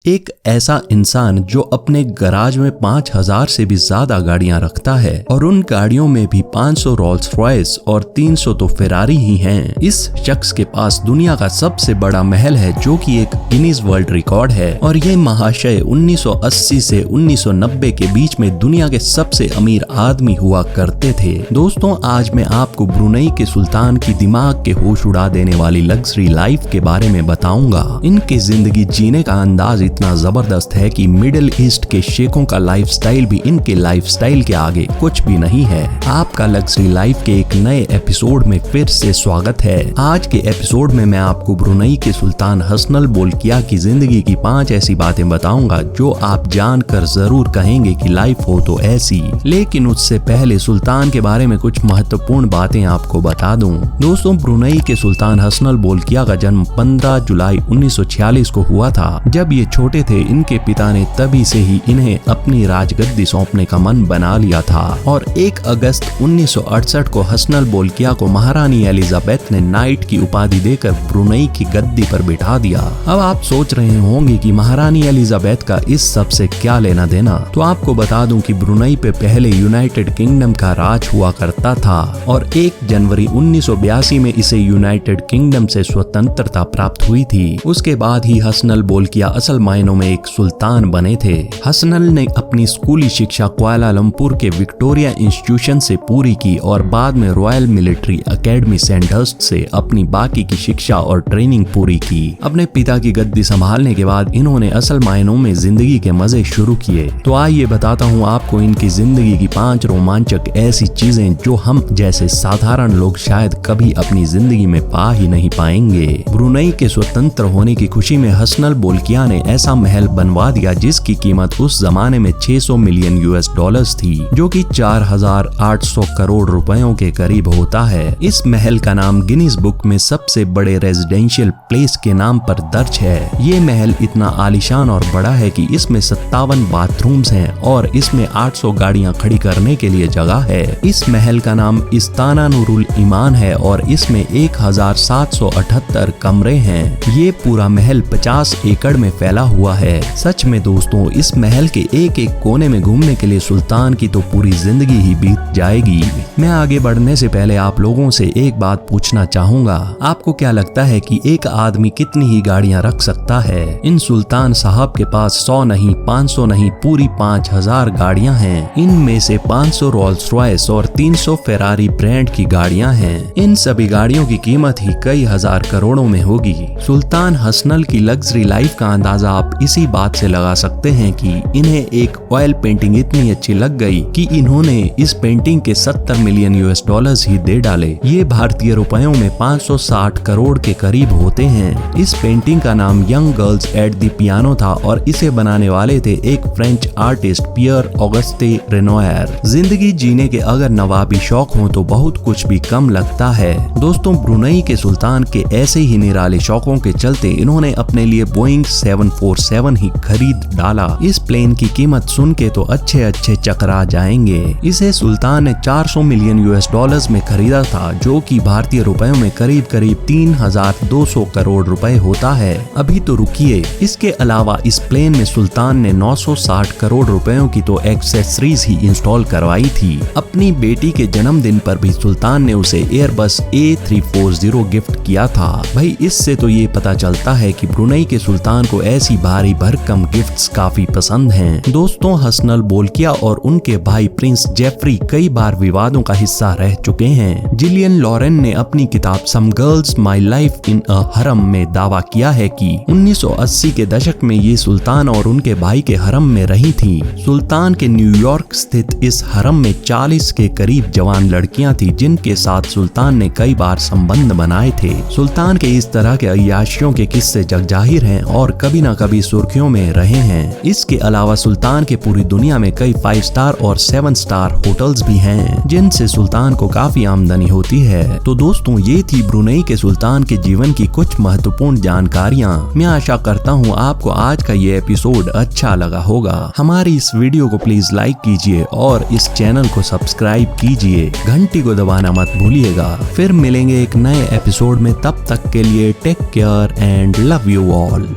एक ऐसा इंसान जो अपने गराज में 5000 से भी ज्यादा गाड़ियां रखता है और उन गाड़ियों में भी 500 रोल्स रॉयस और 300 तो फेरारी ही हैं। इस शख्स के पास दुनिया का सबसे बड़ा महल है जो कि एक गिनीज वर्ल्ड रिकॉर्ड है और ये महाशय 1980 से 1990 के बीच में दुनिया के सबसे अमीर आदमी हुआ करते थे। दोस्तों, आज मैं आपको ब्रुनेई के सुल्तान की दिमाग के होश उड़ा देने वाली लग्जरी लाइफ के बारे में बताऊंगा। इनकी जिंदगी जीने का अंदाज इतना जबरदस्त है कि मिडिल ईस्ट के शेखों का लाइफस्टाइल भी इनके लाइफस्टाइल के आगे कुछ भी नहीं है। आपका लग्जरी लाइफ के एक नए एपिसोड में फिर से स्वागत है। आज के एपिसोड में मैं आपको ब्रुनेई के सुल्तान हसनल बोल्किया की जिंदगी की 5 ऐसी बातें बताऊंगा जो आप जानकर जरूर कहेंगे कि लाइफ हो तो ऐसी। लेकिन उससे पहले सुल्तान के बारे में कुछ महत्वपूर्ण बातें आपको बता दूं। दोस्तों, ब्रुनेई के सुल्तान हसनल बोल्किया का जन्म 15 जुलाई 1946 को हुआ था। जब ये छोटे थे, इनके पिता ने तभी से ही इन्हें अपनी राजगद्दी सौंपने का मन बना लिया था और 1 अगस्त 1968 को हसनल बोल्किया को महारानी एलिजाबेथ ने नाइट की उपाधि देकर ब्रुनेई की गद्दी पर बिठा दिया। अब आप सोच रहे होंगे कि महारानी एलिजाबेथ का इस सब से क्या लेना देना, तो आपको बता दूं कि ब्रुनेई पे पहले यूनाइटेड किंगडम का राज हुआ करता था और 1 जनवरी 1982 में इसे यूनाइटेड किंगडम से स्वतंत्रता प्राप्त हुई थी। उसके बाद ही हसनल बोल्किया असल मायनों में एक सुल्तान बने थे। हसनल ने अपनी स्कूली शिक्षा कुआलालंपुर के विक्टोरिया इंस्टीट्यूशन से पूरी की और बाद में रॉयल मिलिट्री एकेडमी सैंडहर्स्ट से अपनी बाकी की शिक्षा और ट्रेनिंग पूरी की। अपने पिता की गद्दी संभालने के बाद इन्होंने असल मायनों में जिंदगी के मजे शुरू किए। तो आइए बताता हूँ आपको इनकी जिंदगी की 5 रोमांचक ऐसी चीजें जो हम जैसे साधारण लोग शायद कभी अपनी जिंदगी में पा ही नहीं पाएंगे। ब्रुनेई के स्वतंत्र होने की खुशी में हसनल बोल्किया ने ऐसा महल बनवा दिया जिसकी कीमत उस जमाने में 600 मिलियन यूएस डॉलर्स थी, जो कि 4800 करोड़ रुपयों के करीब होता है। इस महल का नाम गिनीज बुक में सबसे बड़े रेजिडेंशियल प्लेस के नाम पर दर्ज है। ये महल इतना आलीशान और बड़ा है कि इसमें 57 बाथरूम्स हैं और इसमें 800 गाड़ियां खड़ी करने के लिए जगह है। इस महल का नाम इस्ताना नूरुल ईमान है और इसमें 1778 कमरे हैं। ये पूरा महल 50 एकड़ में फैला हुआ है। सच में दोस्तों, इस महल के एक एक कोने में घूमने के लिए सुल्तान की तो पूरी जिंदगी ही बीत जाएगी। मैं आगे बढ़ने से पहले आप लोगों से एक बात पूछना चाहूंगा, आपको क्या लगता है कि एक आदमी कितनी ही गाड़ियां रख सकता है? इन सुल्तान साहब के पास 100 नहीं, 500 नहीं, पूरी 5000 गाड़ियां हैं। इनमें से 500 रोल्स रॉयस और 300 फेरारी ब्रांड की गाड़ियां हैं। इन सभी गाड़ियों की कीमत ही कई हजार करोड़ों में होगी। सुल्तान हसनल की लग्जरी लाइफ का अंदाजा आप इसी बात से लगा सकते हैं कि इन्हें एक ऑयल पेंटिंग इतनी अच्छी लग गई कि इन्होंने इस पेंटिंग के 70 मिलियन यूएस डॉलर्स ही दे डाले। ये भारतीय रुपयों में 560 करोड़ के करीब होते हैं। इस पेंटिंग का नाम young girls at the piano था और इसे बनाने वाले थे एक फ्रेंच आर्टिस्ट पियर ऑगस्टे रेनोयर। जिंदगी जीने के अगर नवाबी शौक हो तो बहुत कुछ भी कम लगता है। दोस्तों, ब्रुनेई के सुल्तान के ऐसे ही निराले शौकों के चलते इन्होंने अपने लिए बोइंग 747 ही खरीद डाला। इस प्लेन की कीमत सुन के तो अच्छे चकरा जाएंगे। इसे सुल्तान ने 400 मिलियन यूएस डॉलर्स में खरीदा था, जो कि भारतीय रुपयों में करीब 3200 करोड़ रुपए होता है। अभी तो रुकिए, इसके अलावा इस प्लेन में सुल्तान ने 960 करोड़ रुपयों की तो एक्सेसरीज ही इंस्टॉल करवाई थी। अपनी बेटी के जन्मदिन पर भी सुल्तान ने उसे एयरबस A340 गिफ्ट किया था। भाई, इससे तो ये पता चलता है कि ब्रुनेई के सुल्तान को ऐसी भारी भरकम गिफ्ट्स काफी पसंद हैं। दोस्तों, हसनल बोल्किया और उनके भाई प्रिंस जेफरी कई बार विवादों का हिस्सा रह चुके हैं। जिलियन लॉरेन ने अपनी किताब some girls my life in अ हरम में दावा किया है कि 1980 के दशक में ये सुल्तान और उनके भाई के हरम में रही थी। सुल्तान के न्यूयॉर्क स्थित इस हरम में 40 के करीब जवान लड़कियां थी जिनके साथ सुल्तान ने कई बार संबंध बनाए थे। सुल्तान के इस तरह के अय्याशियों के किस्से जगजाहिर हैं और कभी न कभी सुर्खियों में रहे हैं। इसके अलावा सुल्तान के पूरी दुनिया में कई 5 स्टार और 7 स्टार होटल्स भी हैं जिनसे सुल्तान को काफी आमदनी होती है। तो दोस्तों, ये थी ब्रुनेई के सुल्तान के जीवन की कुछ महत्वपूर्ण जानकारियाँ। मैं आशा करता हूँ आपको आज का ये एपिसोड अच्छा लगा होगा। हमारी इस वीडियो को प्लीज लाइक कीजिए और इस चैनल को सब्सक्राइब कीजिए। घंटी को दबाना मत भूलिएगा। फिर मिलेंगे एक नए एपिसोड में, तब तक के लिए take care and love you all.